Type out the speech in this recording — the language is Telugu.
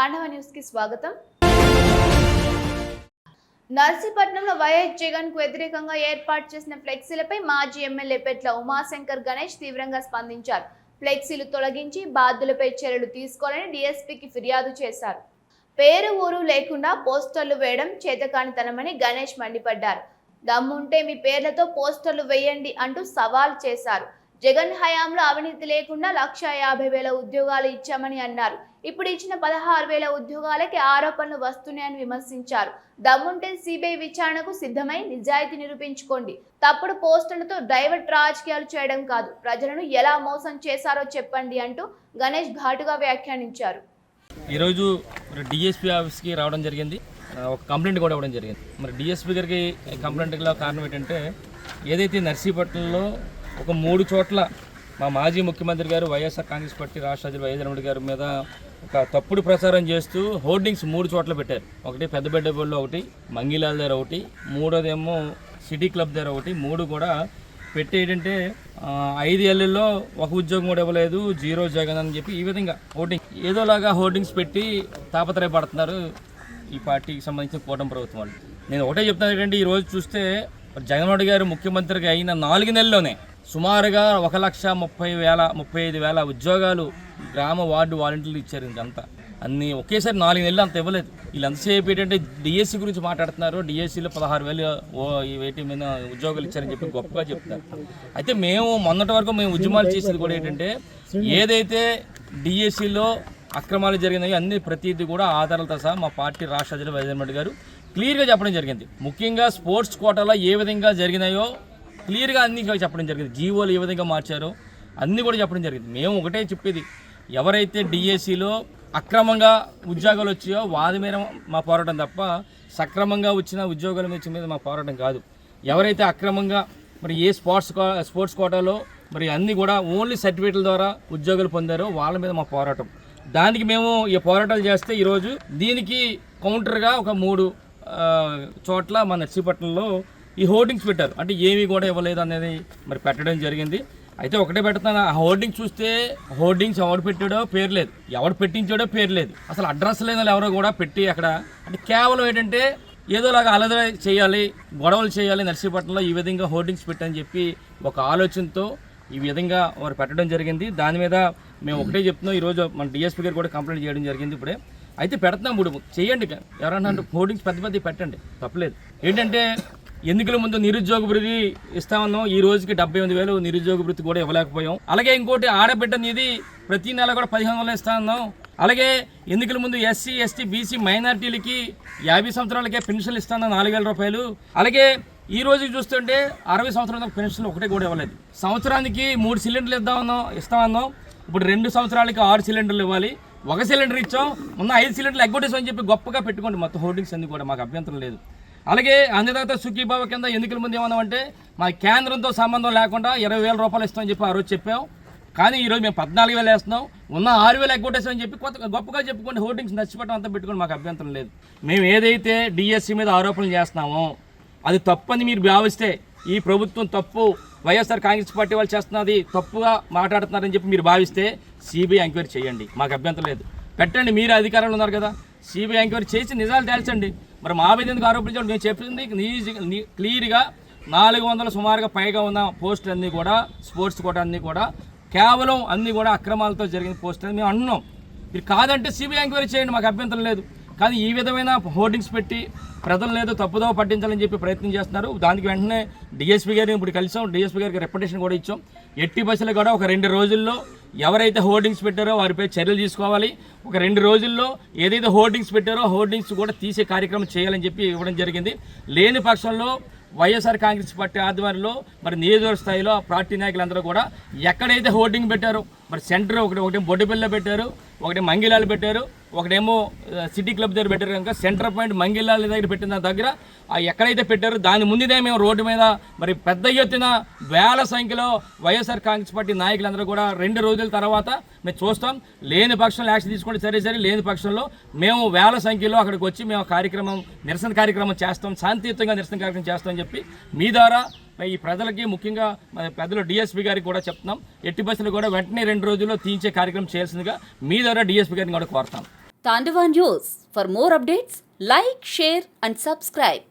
తాండవ న్యూస్ కి స్వాగతం. నర్సీపట్నంలో వైఎస్ జగన్ కు వ్యతిరేకంగా ఏర్పాటు చేసిన ఫ్లెక్సీలపై మాజీ ఎమ్మెల్యే పెట్ల ఉమాశంకర్ గణేష్ తీవ్రంగా స్పందించారు. ఫ్లెక్సీలు తొలగించి బాధ్యులపై చర్యలు తీసుకోవాలని డీఎస్పీకి ఫిర్యాదు చేశారు. పేరు ఊరు లేకుండా పోస్టర్లు వేయడం చేతకానితనమని గణేష్ మండిపడ్డారు. దమ్ముంటే మీ పేర్లతో పోస్టర్లు వేయండి అంటూ సవాల్ చేశారు. జగన్ హయాంలో అవినీతి లేకుండా 1,50,000 ఉద్యోగాలు ఇచ్చామని అన్నారు. ఇప్పుడు ఇచ్చిన 16,000 ఉద్యోగాలకి ఆరోపణలు వస్తున్నాయని విమర్శించారు. దమ్ముంటే సిబిఐ విచారణకు సిద్ధమై నిజాయితీ నిరూపించుకోండి. తప్పుడు పోస్టులతో డైవర్ట్ రాజకీయాలు చేయడం కాదు, ప్రజలను ఎలా మోసం చేశారో చెప్పండి అంటూ గణేష్ ఘాటుగా వ్యాఖ్యానించారు. ఈరోజు డిఎస్పీ ఆఫీస్కి రావడం జరిగింది. ఒక కంప్లైంట్ కూడా ఇవ్వడం జరిగింది. మరి డిఎస్పీ గారికి కంప్లైంట్ల కారణం ఏంటంటే, ఏదైతే నర్సీపట్నంలో ఒక 3 చోట్ల మా మాజీ ముఖ్యమంత్రి గారు వైఎస్ఆర్ కాంగ్రెస్ పార్టీ రాష్ట్ర అధ్యక్షుడు వైఎస్ రెడ్డి గారి మీద ఒక తప్పుడు ప్రచారం చేస్తూ హోర్డింగ్స్ 3 చోట్ల పెట్టారు. ఒకటి పెద్దబెడ్డపల్లిలో, ఒకటి మంగిలాల దగ్గర, ఒకటి మూడోదేమో సిటీ క్లబ్ దగ్గర, ఒకటి 3 కూడా పెట్టి ఏంటంటే 5 ఏళ్ళలో ఒక ఉద్యోగం కూడా ఇవ్వలేదు, 0 జగన్ అని చెప్పి ఈ విధంగా హోర్డింగ్ ఏదోలాగా హోర్డింగ్స్ పెట్టి తాపత్రయపడుతున్నారు ఈ పార్టీకి సంబంధించిన కూటమి ప్రభుత్వం వాళ్ళు. నేను ఒకటే చెప్తాను ఏంటంటే, ఈరోజు చూస్తే జగన్మోహన్ రెడ్డి గారు ముఖ్యమంత్రిగా అయిన 4 నెలల్లోనే సుమారుగా 1,35,000 ఉద్యోగాలు గ్రామ వార్డు వాలంటీర్లు ఇచ్చారు. ఇంకంతా అన్నీ ఒకేసారి 4 నెలలు అంత ఇవ్వలేదు. వీళ్ళంతసేపు ఏంటంటే డిఎస్సి గురించి మాట్లాడుతున్నారు. డిఎస్సిలో 16,000 మీద ఉద్యోగాలు ఇచ్చారని చెప్పి గొప్పగా చెప్తున్నారు. అయితే మేము మొన్నటి వరకు మేము ఉద్యమాలు చేసేది కూడా ఏంటంటే, ఏదైతే డిఎస్సిలో అక్రమాలు జరిగినాయో అన్ని ప్రతిదీ కూడా ఆధారాలతో సహా మా పార్టీ రాష్ట్ర అధ్యక్షుడు వైఎస్ రెడ్డి గారు క్లియర్గా చెప్పడం జరిగింది. ముఖ్యంగా స్పోర్ట్స్ కోటాలో ఏ విధంగా జరిగినాయో క్లియర్గా అన్ని చెప్పడం జరిగింది. జీవోలు ఏ విధంగా మార్చారో అన్నీ కూడా చెప్పడం జరిగింది. మేము ఒకటే చెప్పేది, ఎవరైతే డిఎస్సిలో అక్రమంగా ఉద్యోగాలు వచ్చాయో వారి మీద మా పోరాటం తప్ప, సక్రమంగా వచ్చిన ఉద్యోగాల మీద మా పోరాటం కాదు. ఎవరైతే అక్రమంగా మరి ఏ స్పోర్ట్స్ కోటాలో మరి అన్నీ కూడా ఓన్లీ సర్టిఫికేట్ల ద్వారా ఉద్యోగాలు పొందారో వాళ్ళ మీద మా పోరాటం. దానికి మేము ఈ పోరాటాలు చేస్తే ఈరోజు దీనికి కౌంటర్గా ఒక 3 చోట్ల మన నర్సీపట్నంలో ఈ హోర్డింగ్స్ పెట్టారు. అంటే ఏమీ కూడా ఇవ్వలేదు అనేది మరి పెట్టడం జరిగింది. అయితే ఒకటే పెడతాను, ఆ హోర్డింగ్స్ చూస్తే హోర్డింగ్స్ ఎవరు పెట్టాడో పేరు లేదు, ఎవరు పెట్టించాడో పేరు లేదు, అసలు అడ్రస్ లేదని ఎవరో కూడా పెట్టి అక్కడ అంటే కేవలం ఏంటంటే ఏదోలాగా అలదర చేయాలి, గొడవలు చేయాలి, నర్సీపట్నంలో ఈ విధంగా హోర్డింగ్స్ పెట్టని చెప్పి ఒక ఆలోచనతో ఈ విధంగా వారు పెట్టడం జరిగింది. దాని మీద మేము ఒకటే చెప్తున్నాం, ఈరోజు మన డిఎస్పీ గారు కూడా కంప్లైంట్ చేయడం జరిగింది. ఇప్పుడే అయితే పెడుతున్నాం, ఇప్పుడు చేయండి, ఎవరన్నా హోర్డింగ్స్ పెద్ద పెట్టండి, తప్పలేదు. ఏంటంటే ఎన్నికల ముందు నిరుద్యోగ వృత్తి ఇస్తామన్నాం, ఈ రోజుకి 78,000 నిరుద్యోగ వృత్తి కూడా ఇవ్వలేకపోయాం. అలాగే ఇంకోటి ఆడబిడ్డ నిధి ప్రతి నెల కూడా 1,500 ఇస్తామన్నాం. అలాగే ఎన్నికల ముందు ఎస్సీ, ఎస్టీ, బీసీ మైనార్టీలకి 50 సంవత్సరాలకే పెన్షన్లు ఇస్తామన్నా 4,000 రూపాయలు. అలాగే ఈ రోజుకి చూస్తుంటే 60 సంవత్సరాల పెన్షన్లు ఒకటే కూడా ఇవ్వలేదు. సంవత్సరానికి 3 సిలిండర్లు ఇస్తామన్నాం, ఇప్పుడు 2 సంవత్సరాలకి 6 సిలిండర్లు ఇవ్వాలి. 1 సిలిండర్ ఇచ్చాం, మొన్న 5 సిలిండర్లు ఎగ్గొట్టేసామని చెప్పి గొప్పగా పెట్టుకోండి. మొత్తం హోర్డింగ్స్ అన్ని కూడా మాకు అభ్యంతరం లేదు. అలాగే అన్నదాత సుఖీభావ కింద ఎన్నికల ముందు ఏమన్నామంటే, మా కేంద్రంతో సంబంధం లేకుండా 20,000 రూపాయలు ఇస్తామని చెప్పి ఆ రోజు చెప్పాం. కానీ ఈరోజు మేము 14,000 వేస్తున్నాం, ఉన్న 6,000 ఎగ్గొట్టేసామని చెప్పి గొప్పగా చెప్పుకోండి. హోర్డింగ్స్ నచ్చిపెట్టడం అంతా పెట్టుకోండి, మాకు అభ్యంతరం లేదు. మేము ఏదైతే డిఎస్సి మీద ఆరోపణలు చేస్తున్నామో అది తప్పని మీరు భావిస్తే, ఈ ప్రభుత్వం తప్పు, వైఎస్ఆర్ కాంగ్రెస్ పార్టీ వాళ్ళు చేస్తున్నది తప్పుగా మాట్లాడుతున్నారని చెప్పి మీరు భావిస్తే సిబిఐ ఎంక్వైరీ చేయండి, మాకు అభ్యంతరం లేదు. పెట్టండి, మీరు అధికారంలో ఉన్నారు కదా, సిబిఐ ఎంక్వైరీ చేసి నిజాలు తేల్చండి. మరి మా మీద ఎందుకు ఆరోపించండి? నేను చెప్పింది క్లియర్గా 400 సుమారుగా పైగా ఉన్న పోస్టులు అన్నీ కూడా స్పోర్ట్స్ కోటా అన్నీ కూడా కేవలం అన్నీ కూడా అక్రమాలతో జరిగిన పోస్టులు అని మేము అంటున్నాం. మీరు కాదంటే సిబిఐ ఎంక్వైరీ చేయండి, మాకు అభ్యంతరం లేదు. కానీ ఈ విధమైన హోర్డింగ్స్ పెట్టి ప్రజలు ఏదో తప్పుదోవ పట్టించాలని చెప్పి ప్రయత్నం చేస్తున్నారు. దానికి వెంటనే డిఎస్పీ గారిని ఇప్పుడు కలిసాం, డిఎస్పీ గారికి రిప్రజెంటేషన్ కూడా ఇచ్చాం. ఎట్టి బస్సులు కూడా ఒక 2 రోజుల్లో ఎవరైతే హోర్డింగ్స్ పెట్టారో వారిపై చర్యలు తీసుకోవాలి. ఒక 2 రోజుల్లో ఏదైతే హోర్డింగ్స్ పెట్టారో హోర్డింగ్స్ కూడా తీసే కార్యక్రమం చేయాలని చెప్పి ఇవ్వడం జరిగింది. లేని పక్షంలో వైఎస్ఆర్ కాంగ్రెస్ పార్టీ ఆధ్వర్యంలో మరి నియోజకవర్గ స్థాయిలో పార్టీ నాయకులందరూ కూడా ఎక్కడైతే హోర్డింగ్ పెట్టారో మరి సెంటర్ ఒకటి బొడ్డుపల్లిలో పెట్టారు, ఒకటి మంగిలాలు పెట్టారు, ఒకటేమో సిటీ క్లబ్ దగ్గర పెట్టారు. కనుక సెంటర్ పాయింట్ మంగిలాల దగ్గర పెట్టిన దగ్గర ఎక్కడైతే పెట్టారో దాని ముందుదే మేము రోడ్డు మీద మరి పెద్ద ఎత్తున వేల సంఖ్యలో వైఎస్ఆర్ కాంగ్రెస్ పార్టీ నాయకులందరూ కూడా 2 రోజుల తర్వాత మేము చూస్తాం. లేని పక్షంలో యాక్షన్ తీసుకోండి, సరే. లేని పక్షంలో మేము వేల సంఖ్యలో అక్కడికి వచ్చి మేము నిరసన కార్యక్రమం చేస్తాం, శాంతియుతంగా నిరసన కార్యక్రమం చేస్తామని చెప్పి మీ ద్వారా ఈ ప్రజలకి ముఖ్యంగా పెద్దలు డిఎస్పీ గారికి కూడా చెప్తున్నాం. ఎట్టి బస్సులు కూడా వెంటనే 2 రోజుల్లో తీయించే కార్యక్రమం చేయాల్సిందిగా మీ ద్వారా డిఎస్పీ గారిని కూడా కోరుతాం. Tandava News. For more updates, like, share and subscribe.